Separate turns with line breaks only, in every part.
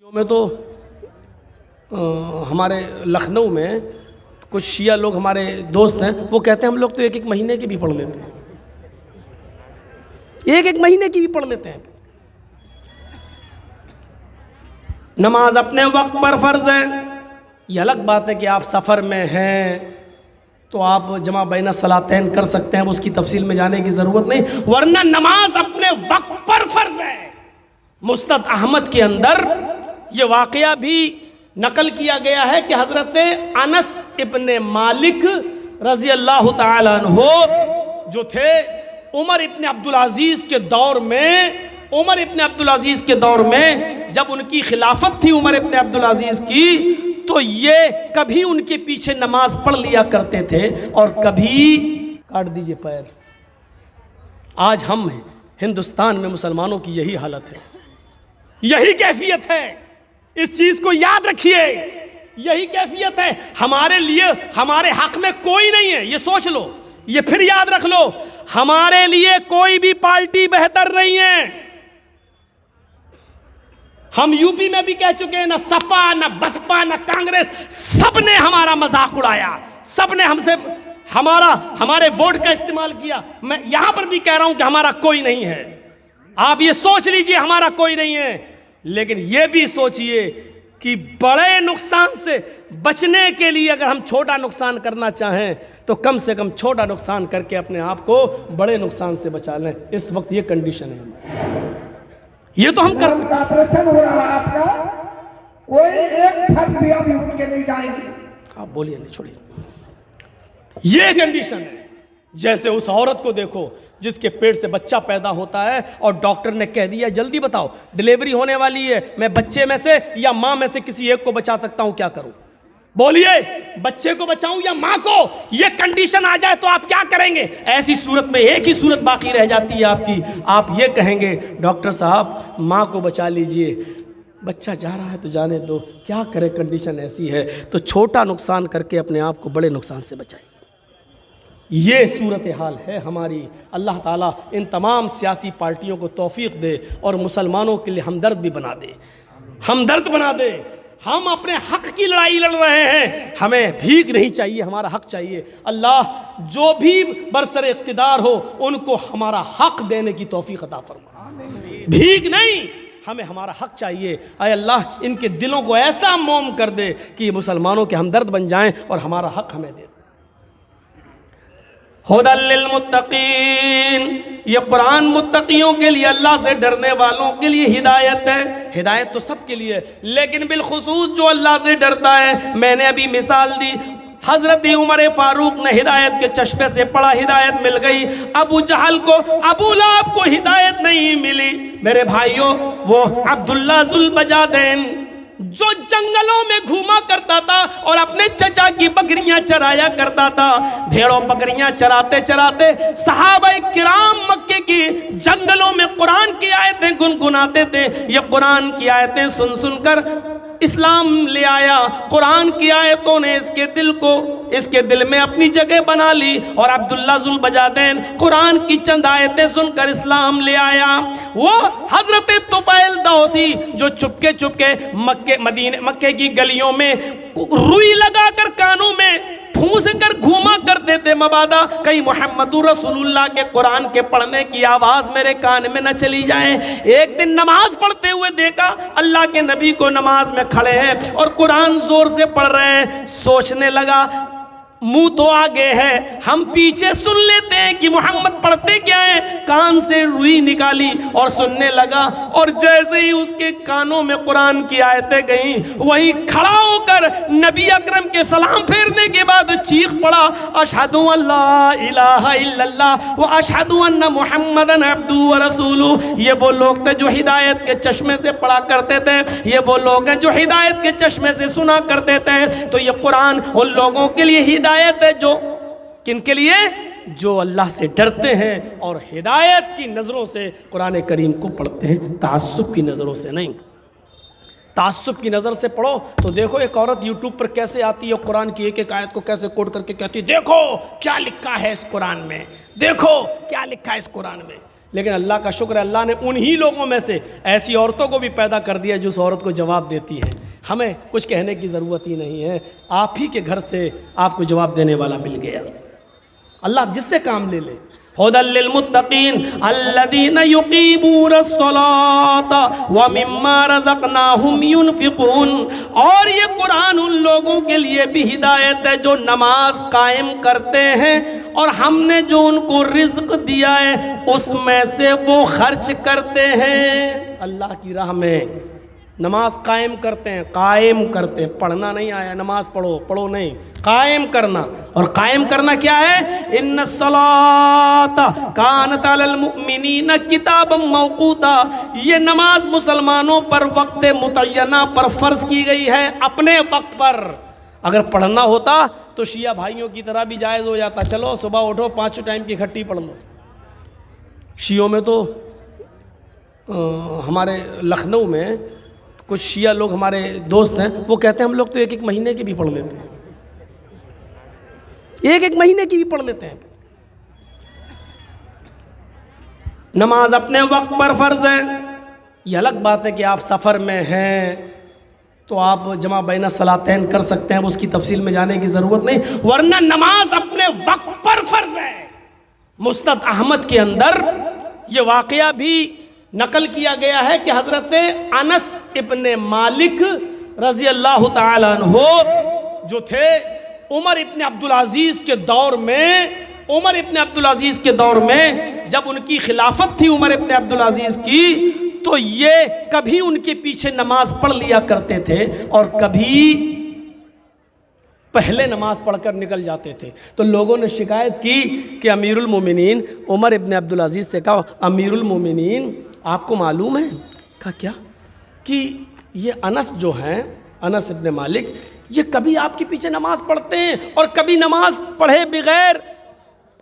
में तो हमारे लखनऊ में कुछ शिया लोग हमारे दोस्त हैं, वो कहते हैं हम लोग तो एक एक महीने की भी पढ़ लेते हैं, एक एक महीने की भी पढ़ लेते हैं। नमाज अपने वक्त पर फर्ज है। ये अलग बात है कि आप सफ़र में हैं तो आप जमा बैन सलातैन कर सकते हैं, उसकी तफसील में जाने की ज़रूरत नहीं, वरना नमाज अपने वक्त पर फर्ज है। मुस्नद अहमद के अंदर ये वाक़या भी नकल किया गया है कि हज़रत अनस इब्ने मालिक रज़ी अल्लाह ताला अन्हु जो थे उमर इब्ने अब्दुल अज़ीज़ के दौर में, उमर इब्ने अब्दुल अज़ीज़ के दौर में जब उनकी खिलाफत थी उमर इब्ने अब्दुल अज़ीज़ की, तो ये कभी उनके पीछे नमाज पढ़ लिया करते थे और कभी काट दीजिए पैर। आज हम हिंदुस्तान में मुसलमानों की यही हालत है, यही कैफियत है। इस चीज को याद रखिए, यही कैफियत है। हमारे लिए, हमारे हक में कोई नहीं है, ये सोच लो, ये फिर याद रख लो, हमारे लिए कोई भी पार्टी बेहतर नहीं है। हम यूपी में भी कह चुके हैं, ना सपा ना बसपा ना कांग्रेस, सबने हमारा मजाक उड़ाया, सबने हमसे हमारे वोट का इस्तेमाल किया। मैं यहां पर भी कह रहा हूं कि हमारा कोई नहीं है। आप ये सोच लीजिए हमारा कोई नहीं है, लेकिन ये भी सोचिए कि बड़े नुकसान से बचने के लिए अगर हम छोटा नुकसान करना चाहें तो कम से कम छोटा नुकसान करके अपने आप को बड़े नुकसान से बचा लें। इस वक्त ये कंडीशन है, ये तो हम कर सकते हैं।
ऑपरेशन हो रहा है आपका, कोई एक फर्ज भी अभी उठ के नहीं जाएंगे।
आप बोलिए, नहीं छोड़िए, ये कंडीशन है। जैसे उस औरत को देखो जिसके पेट से बच्चा पैदा होता है और डॉक्टर ने कह दिया जल्दी बताओ डिलीवरी होने वाली है, मैं बच्चे में से या मां में से किसी एक को बचा सकता हूं, क्या करूं? बोलिए, बच्चे को बचाऊं या मां को? ये कंडीशन आ जाए तो आप क्या करेंगे? ऐसी सूरत में एक ही सूरत बाकी रह जाती है आपकी, आप ये कहेंगे डॉक्टर साहब मां को बचा लीजिए, बच्चा जा रहा है तो जाने दो, क्या करें, कंडीशन ऐसी है। तो छोटा नुकसान करके अपने आप को बड़े नुकसान से बचाइए। ये सूरत हाल है हमारी। अल्लाह ताला इन तमाम सियासी पार्टियों को तौफीक दे और मुसलमानों के लिए हमदर्द भी बना दे, हमदर्द बना दे। हम अपने हक की लड़ाई लड़ रहे हैं, हमें भीख नहीं चाहिए, हमारा हक चाहिए। अल्लाह जो भी बरसर इख्तिदार हो उनको हमारा हक देने की तौफीक अता फरमा, भीख नहीं, हमें हमारा हक चाहिए। अय अल्लाह इनके दिलों को ऐसा मोम कर दे कि मुसलमानों के हमदर्द बन जाएं और हमारा हक हमें दे। हुदल लिल मुत्तकीन, ये कुरान मुत्तकियों के लिए, अल्लाह से डरने वालों के लिए हिदायत है। हिदायत तो सबके लिए, लेकिन बिलखुसूस जो अल्लाह से डरता है। मैंने अभी मिसाल दी, हजरत उमर फारूक ने हिदायत के चश्मे से पढ़ा, हिदायत मिल गई। अबू जहल को, अबू लहब को हिदायत नहीं मिली। मेरे भाइयों, वो अब्दुल्ला जुल बजादैन जो जंगलों में घूमा करता था और अपने चचा की बकरियां चराया करता था, भेड़ों बकरियां चराते चराते सहाबाए किराम मक्के की जंगलों में कुरान की आयतें गुनगुनाते थे। ये कुरान की आयतें सुन सुनकर इस्लाम ले आया। कुरान की आयतों ने इसके दिल में अपनी जगह बना ली और अब्दुल्ला जुल बजादैन कुरान की चंद आयतें सुनकर इस्लाम ले आया। वो हजरत तुफैल दौसी जो चुपके चुपके मक्के की गलियों में रुई लगाकर कानों में फूंस कर घूमा करते थे, मबादा कहीं मुहम्मदुर रसूलुल्लाह के कुरान के पढ़ने की आवाज मेरे कान में न चली जाए। एक दिन नमाज पढ़ते हुए देखा अल्लाह के नबी को नमाज में खड़े हैं और कुरान जोर से पढ़ रहे हैं। सोचने लगा मुंह तो आगे है, हम पीछे सुन लेते हैं कि मोहम्मद पढ़ते क्या है। कान से रुई निकाली और सुनने लगा, और जैसे ही उसके कानों में कुरान की आयतें गई, वहीं खड़ा होकर नबी अकरम के सलाम फेरने के बाद चीख पड़ा, अशहदु अल्ला इलाहा इल्लल्लाह व अशहदु अन्ना मुहम्मदन अब्दुहु व रसूलुहु। ये वो लोग थे जो हिदायत के चश्मे से पढ़ा करते थे, ये वो लोग हैं जो हिदायत के चश्मे से सुना करते थे। तो ये कुरान उन लोगों के लिए हिदायत है जो, किनके लिए? जो अल्लाह से डरते हैं और हिदायत की नज़रों से कुरान करीम को पढ़ते हैं, तासुब की नज़रों से नहीं। तासुब की नज़र से पढ़ो तो देखो एक औरत यूट्यूब पर कैसे आती है, कुरान की एक एक आयत को कैसे कोट करके कहती है देखो क्या लिखा है इस कुरान में, देखो क्या लिखा है इस कुरान में। लेकिन अल्लाह का शुक्र है, अल्लाह ने उन्हीं लोगों में से ऐसी औरतों को भी पैदा कर दिया जो उस औरत को जवाब देती है। हमें कुछ कहने की ज़रूरत ही नहीं है, आप ही के घर से आपको जवाब देने वाला मिल गया। अल्लाह जिससे काम ले ले। हुदल लिल मुत्तकीन अल्लज़ीना युक़ीमूनस्सलाता व मिम्मा रज़क़नाहुम युनफ़िक़ून। और ये कुरान उन लोगों के लिए भी हिदायत है जो नमाज कायम करते हैं और हमने जो उनको रिज़्क़ दिया है उसमें से वो खर्च करते हैं। अल्लाह की राह में नमाज कायम करते हैं, कायम करते हैं। पढ़ना नहीं आया नमाज पढ़ो, पढ़ो नहीं, कायम करना। और कायम करना क्या है? इन्नस्सलाता कानत अलल मुमिनीना किताबम मौक़ूता। ये नमाज मुसलमानों पर वक्त मुतय्यना पर फ़र्ज की गई है, अपने वक्त पर। अगर पढ़ना होता तो शिया भाइयों की तरह भी जायज़ हो जाता, चलो सुबह उठो 5 टाइम की इकट्ठी पढ़ लो। शियों में तो हमारे लखनऊ में कुछ शिया लोग हमारे दोस्त हैं, वो कहते हैं हम लोग तो 1-1 महीने की भी पढ़ लेते हैं, 1-1 महीने की भी पढ़ लेते हैं। नमाज अपने वक्त पर फर्ज है। ये अलग बात है कि आप सफ़र में हैं तो आप जमा बैन सलातैन कर सकते हैं, उसकी तफसील में जाने की ज़रूरत नहीं, वरना नमाज अपने वक्त पर फर्ज है। मुस्नद अहमद के अंदर ये वाक़या भी नकल किया गया है कि हज़रत अनस इब्ने मालिक रज़ी अल्लाह ताला अन्हु जो थे उमर इब्ने अब्दुल अज़ीज़ के दौर में, उमर इब्ने अब्दुल अज़ीज़ के दौर में जब उनकी खिलाफत थी उमर इब्ने अब्दुल अज़ीज़ की, तो ये कभी उनके पीछे नमाज पढ़ लिया करते थे और कभी पहले नमाज पढ़कर निकल जाते थे। तो लोगों ने शिकायत की कि अमीरुल मोमिनीन, उमर इब्ने अब्दुल अज़ीज़ से कहा, अमीरुल मोमिनीन आपको मालूम है? कहा क्या? कि ये अनस जो हैं, अनस इब्ने मालिक, ये कभी आपके पीछे नमाज पढ़ते हैं और कभी नमाज पढ़े बगैर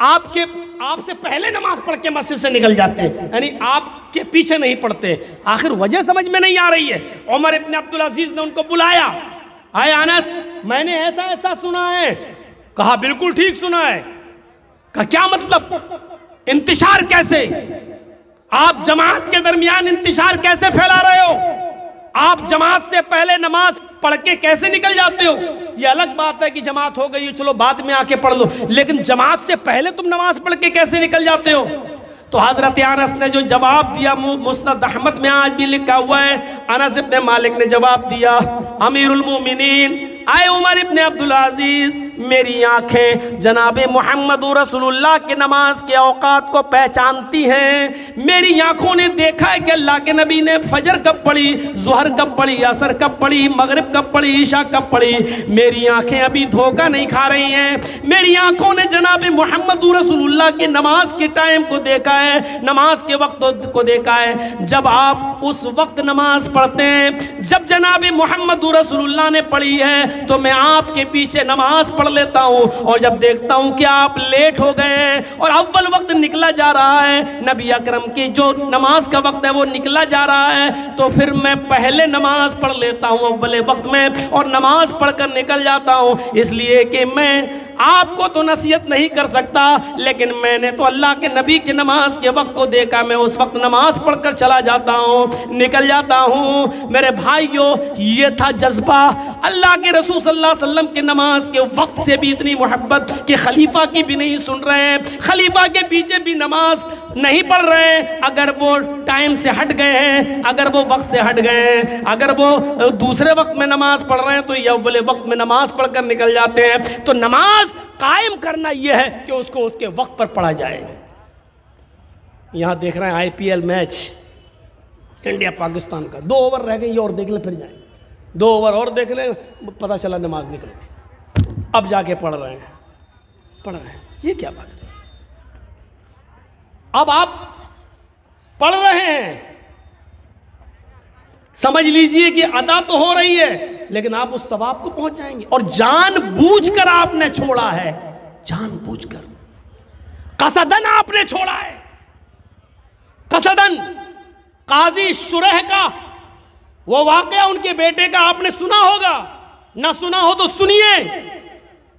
आपसे पहले नमाज पढ़ के मस्जिद से निकल जाते हैं, यानी आपके पीछे नहीं पढ़ते। आखिर वजह समझ में नहीं आ रही है। उमर इब्ने अब्दुल अज़ीज़ ने उनको बुलाया, आए अनस मैंने ऐसा ऐसा सुना है। कहा बिल्कुल ठीक सुना है। कहा क्या मतलब? इंतिशार कैसे? आप जमात के दरमियान इंतिशार कैसे फैला रहे हो? आप जमात से पहले नमाज पढ़ के कैसे निकल जाते हो? ये अलग बात है कि जमात हो गई चलो बाद में आके पढ़ लो, लेकिन जमात से पहले तुम नमाज पढ़ के कैसे निकल जाते हो? तो हज़रत अनस ने जो जवाब दिया, मुस्नद अहमद में आज भी लिखा हुआ है, अनस इब्ने मालिक ने जवाब दिया, अमीरुल मोमिनीन आए उमर इब्ने अब्दुल अज़ीज़, मेरी आँखें जनाब मोहम्मद रसूलुल्लाह के नमाज के औकात को पहचानती हैं। मेरी आँखों ने देखा है कि अल्लाह के नबी ने फजर कब पढ़ी, ज़ुहर कब पढ़ी, असर कब पढ़ी, मगरिब कब पढ़ी, ईशा कब पढ़ी। मेरी आँखें अभी धोखा नहीं खा रही हैं। मेरी आँखों ने जनाब मोहम्मद रसूलुल्लाह के नमाज के टाइम को देखा है, नमाज के वक्त को देखा है। जब आप उस वक्त नमाज पढ़ते हैं जब जनाब मोहम्मद रसूलुल्लाह ने पढ़ी है, तो मैं आपके पीछे नमाज पढ़ लेता हूँ, और जब देखता हूँ कि आप लेट हो गए हैं और अव्वल वक्त निकला जा रहा है, नबी अकरम की जो नमाज का वक्त है वो निकला जा रहा है, तो फिर मैं पहले नमाज पढ़ लेता हूँ अव्वल वक्त में और नमाज पढ़कर निकल जाता हूँ। इसलिए कि मैं आपको तो नसीहत नहीं कर सकता, लेकिन मैंने तो अल्लाह के नबी के नमाज के वक्त को देखा, मैं उस वक्त नमाज पढ़कर चला जाता हूँ, निकल जाता हूँ। मेरे भाइयों, ये था जज्बा। अल्लाह के रसूल सल्लल्लाहु अलैहि वसल्लम के नमाज के वक्त से भी इतनी मोहब्बत कि खलीफा की भी नहीं सुन रहे हैं, खलीफा के पीछे भी नमाज नहीं पढ़ रहे हैं। अगर वो टाइम से हट गए हैं, अगर वो वक्त से हट गए हैं, अगर वो दूसरे वक्त में नमाज पढ़ रहे हैं, तो ये अव्वल वक्त में नमाज पढ़कर निकल जाते हैं। तो नमाज कायम करना यह है कि उसको उसके वक्त पर पढ़ा जाए। यहां देख रहे हैं IPL मैच इंडिया पाकिस्तान का, 2 ओवर रह गए, ये और देख ले फिर जाए, 2 ओवर और देख ले, पता चला नमाज निकल गई, अब जाके पढ़ रहे हैं। ये क्या बात है? अब आप पढ़ रहे हैं, समझ लीजिए कि अदा तो हो रही है, लेकिन आप उस सवाब को पहुंच जाएंगे। और जानबूझकर आपने छोड़ा है, जानबूझकर, कसदन आपने छोड़ा है, कसदन। काजी शुरह का वो वाकया उनके बेटे का आपने सुना होगा, ना सुना हो तो सुनिए।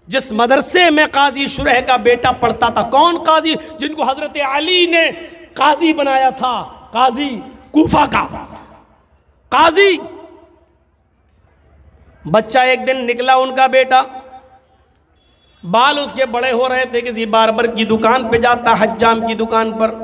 जिस मदरसे में काजी शुरह का बेटा पढ़ता था, कौन काजी? जिनको हजरत अली ने काजी बनाया था, काजी कूफा का काजी। बच्चा एक दिन निकला, उनका बेटा, बाल उसके बड़े हो रहे थे, किसी बार्बर की दुकान पे जाता, हज्जाम की दुकान पर,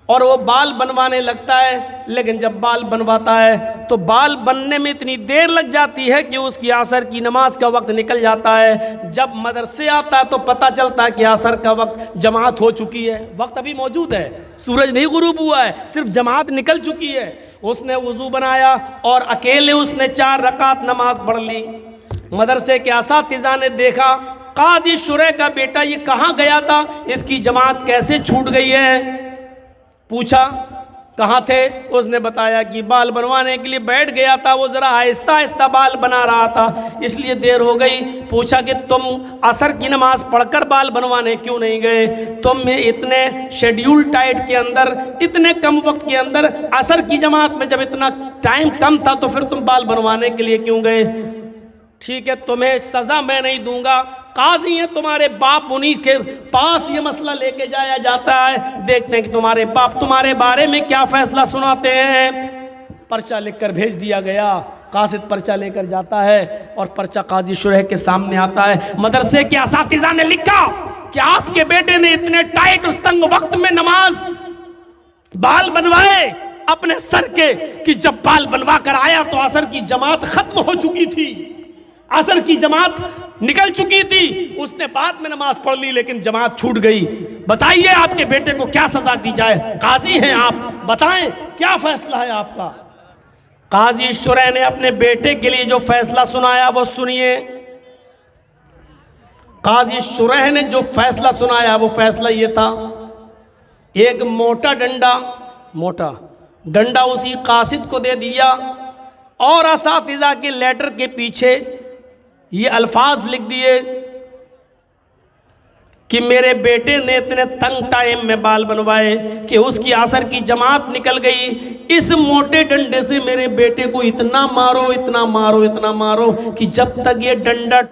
और वो बाल बनवाने लगता है। लेकिन जब बाल बनवाता है तो बाल बनने में इतनी देर लग जाती है कि उसकी असर की नमाज का वक्त निकल जाता है। जब मदरसे आता है तो पता चलता है कि असर का वक्त, जमात हो चुकी है, वक्त अभी मौजूद है, सूरज नहीं गुरूब हुआ है, सिर्फ जमात निकल चुकी है। उसने वज़ू बनाया और अकेले उसने 4 रकात नमाज पढ़ ली। मदरसे के असातिज़ा ने देखा, काजी शुरैह का बेटा ये कहाँ गया था, इसकी जमात कैसे छूट गई है। पूछा कहाँ थे, उसने बताया कि बाल बनवाने के लिए बैठ गया था, वो ज़रा आहिस्ता आहिस्ता बाल बना रहा था, इसलिए देर हो गई। पूछा कि तुम असर की नमाज पढ़कर बाल बनवाने क्यों नहीं गए, तुम इतने शेड्यूल टाइट के अंदर, इतने कम वक्त के अंदर, असर की जमात में जब इतना टाइम कम था तो फिर तुम बाल बनवाने के लिए क्यों गए। ठीक है, तुम्हें सज़ा मैं नहीं दूंगा, काजी है तुम्हारे बाप, उन्हीं के पास ये मसला लेके जाया जाता है, देखते हैं कि तुम्हारे बाप तुम्हारे बारे में क्या फैसला सुनाते हैं। पर्चा लिखकर भेज दिया गया। कासिद पर्चा लेकर जाता है और पर्चा काजी शुरैह के सामने आता है। मदरसे के असातिज़ा ने लिखा कि आपके बेटे ने इतने टाइट और तंग वक्त में नमाज, बाल बनवाए अपने सर के, कि जब बाल बनवा कर आया तो असर की जमात खत्म हो चुकी थी, असर की जमात निकल चुकी थी। उसने बाद में नमाज पढ़ ली लेकिन जमात छूट गई। बताइए आपके बेटे को क्या सजा दी जाए, काजी हैं आप, बताएं क्या फैसला है आपका। काजी शुरैह ने अपने बेटे के लिए जो फैसला सुनाया वो सुनिए। काजी शुरैह ने जो फैसला सुनाया वो फैसला ये था, एक मोटा डंडा उसी कासिद को दे दिया और असातिज़ा के लेटर के पीछे ये अल्फाज लिख दिए कि मेरे बेटे ने इतने तंग टाइम में बाल बनवाए कि उसकी असर की जमात निकल गई। इस मोटे डंडे से मेरे बेटे को इतना मारो, इतना मारो, इतना मारो कि जब तक ये डंडा